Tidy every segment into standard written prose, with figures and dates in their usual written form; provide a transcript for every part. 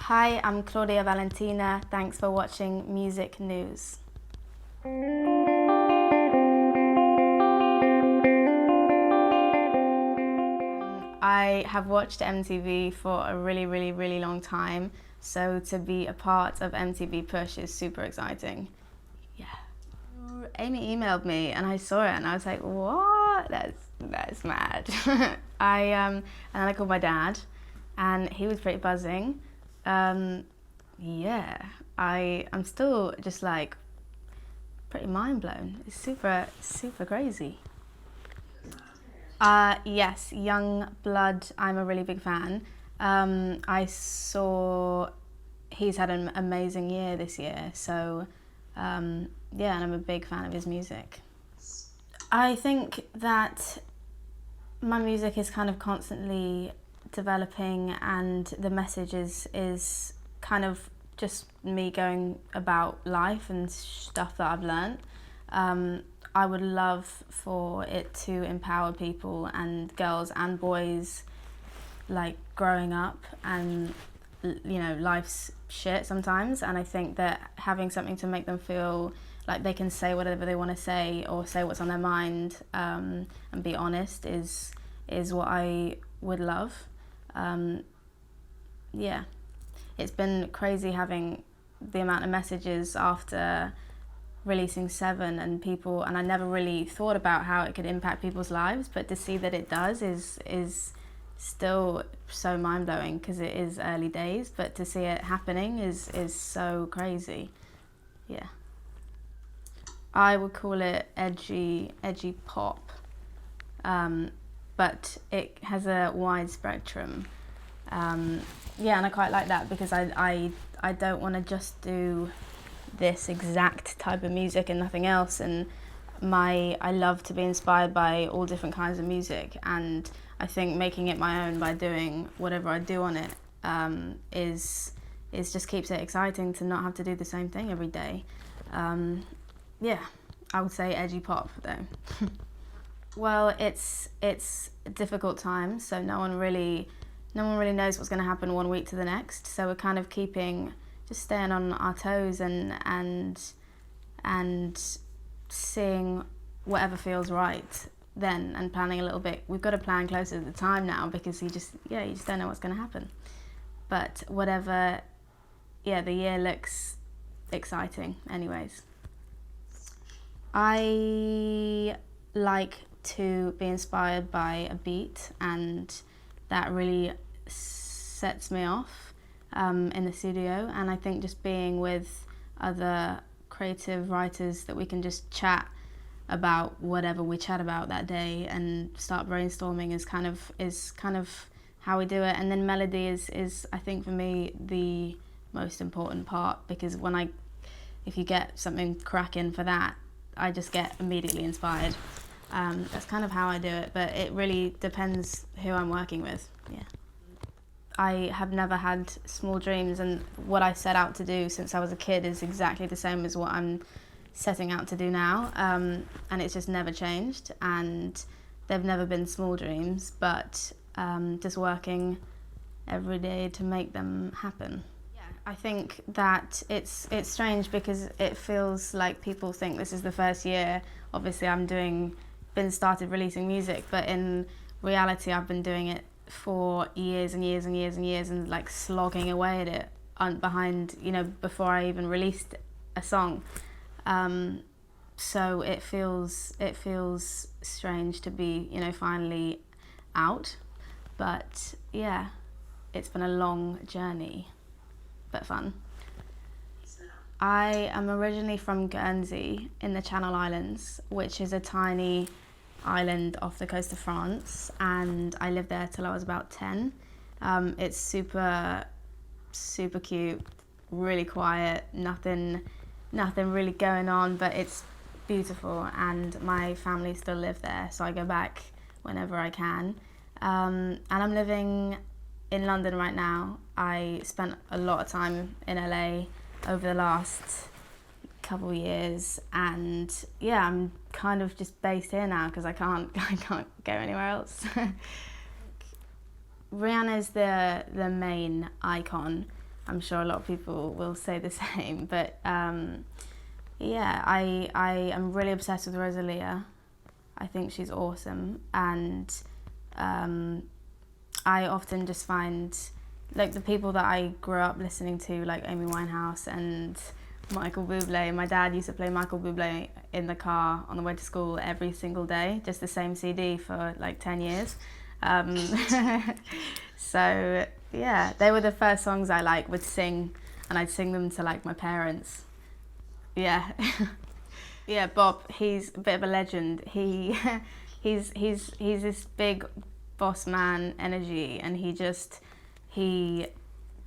Hi, I'm Claudia Valentina. Thanks for watching Music News. I have watched MTV for a really long time, so to be a part of MTV Push is super exciting. Yeah. Amy emailed me and I saw it and I was like, what? That's mad. And then I called my dad and he was pretty buzzing. Yeah, I'm still just like pretty mind blown. It's super crazy. Yes, YUNGBLUD, I'm a really big fan. I saw he's had an amazing year this year, so yeah, and I'm a big fan of his music. I think that my music is kind of constantly developing, and the message is kind of just me going about life and stuff that I've learned. I would love for it to empower people and girls and boys, like growing up, and you know, life's shit sometimes, and I think that having something to make them feel like they can say whatever they want to say or say what's on their mind, and be honest is what I would love. Yeah, it's been crazy having the amount of messages after releasing 7 and people, and I never really thought about how it could impact people's lives, but to see that it does is still so mind-blowing, because it is early days, but to see it happening is so crazy. Yeah, I would call it edgy pop, but it has a wide spectrum. Yeah, and I quite like that, because I don't want to just do this exact type of music and nothing else, and I love to be inspired by all different kinds of music, and I think making it my own by doing whatever I do on it is just keeps it exciting to not have to do the same thing every day. Yeah, I would say edgy pop though. Well, it's a difficult time, so no one really knows what's going to happen one week to the next, so we're kind of just staying on our toes and seeing whatever feels right then, and planning a little bit. We've got to plan closer to the time now, because you just don't know what's going to happen. But whatever, yeah, the year looks exciting anyways. I like to be inspired by a beat, and that really sets me off in the studio, and I think just being with other creative writers that we can just chat about whatever we chat about that day and start brainstorming is kind of how we do it. And then melody is I think for me the most important part, because if you get something cracking for that, I just get immediately inspired. That's kind of how I do it, but it really depends who I'm working with. Yeah. I have never had small dreams, and what I set out to do since I was a kid is exactly the same as what I'm setting out to do now, and it's just never changed, and they've never been small dreams, but just working every day to make them happen. Yeah, I think that it's strange, because it feels like people think this is the first year. Obviously I've started releasing music, but in reality I've been doing it for years and years and years and years, and like slogging away at it behind, you know, before I even released a song. So it feels strange to be, you know, finally out, but yeah, it's been a long journey, but fun. I am originally from Guernsey in the Channel Islands, which is a tiny island off the coast of France, and I lived there till I was about 10. It's super cute, really quiet, nothing really going on, but it's beautiful, and my family still live there, so I go back whenever I can. And I'm living in London right now. I spent a lot of time in LA over the last couple years, and yeah, I'm kind of just based here now because I can't go anywhere else. Rihanna's the main icon, I'm sure a lot of people will say the same, but yeah, I am really obsessed with Rosalia. I think she's awesome, and I often just find like the people that I grew up listening to, like Amy Winehouse and Michael Bublé. My dad used to play Michael Bublé in the car on the way to school every single day, just the same CD for like 10 years. So yeah, they were the first songs I like would sing, and I'd sing them to like my parents. Yeah. Yeah, Bob, he's a bit of a legend. He's this big boss man energy, and he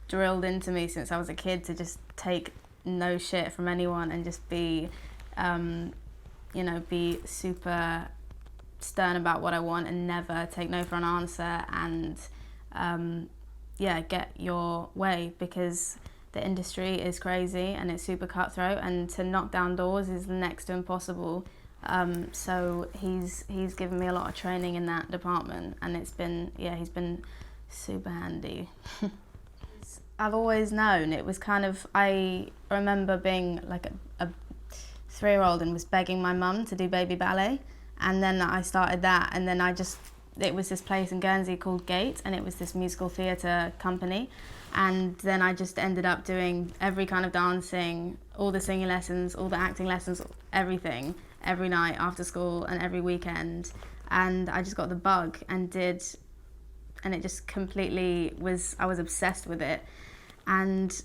drilled into me since I was a kid to just take no shit from anyone and just be, you know, be super stern about what I want and never take no for an answer, and yeah, get your way, because the industry is crazy and it's super cutthroat, and to knock down doors is next to impossible. So he's given me a lot of training in that department, and it's been, yeah, he's been super handy. I've always known. It was kind of, I remember being like a 3-year-old and was begging my mum to do baby ballet, and then I started that, and then it was this place in Guernsey called Gate, and it was this musical theatre company. And then I just ended up doing every kind of dancing, all the singing lessons, all the acting lessons, everything, every night after school and every weekend. And I just got the bug and it just completely I was obsessed with it. And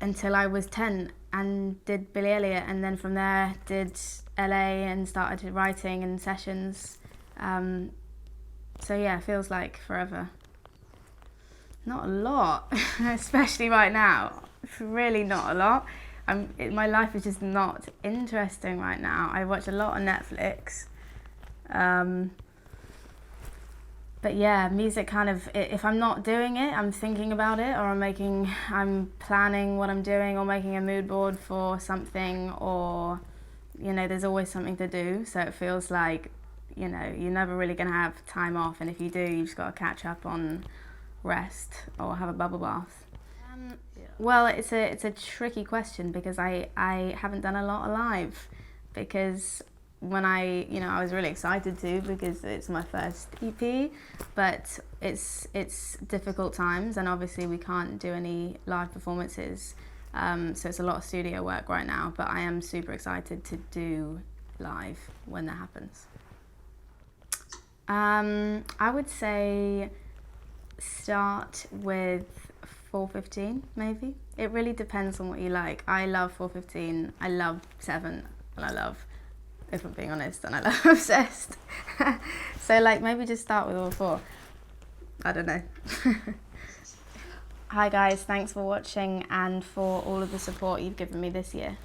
until I was 10 and did Billy Elliot, and then from there did LA and started writing and sessions. So yeah, it feels like forever. Not a lot, especially right now. Really not a lot. My life is just not interesting right now. I watch a lot on Netflix. But yeah, music kind of, if I'm not doing it, I'm thinking about it, or I'm planning what I'm doing, or making a mood board for something, or, you know, there's always something to do. So it feels like, you know, you're never really gonna have time off, and if you do, you've just gotta catch up on rest or have a bubble bath. Well, it's a tricky question, because I haven't done a lot live, because when I was really excited to, because it's my first EP, but it's difficult times, and obviously we can't do any live performances, so it's a lot of studio work right now, but I am super excited to do live when that happens. I would say start with 4:15 maybe. It really depends on what you like. I love 4:15, I love 7, and I love, if I'm being honest, and I love Obsessed. So like maybe just start with all 4. I don't know. Hi guys, thanks for watching and for all of the support you've given me this year.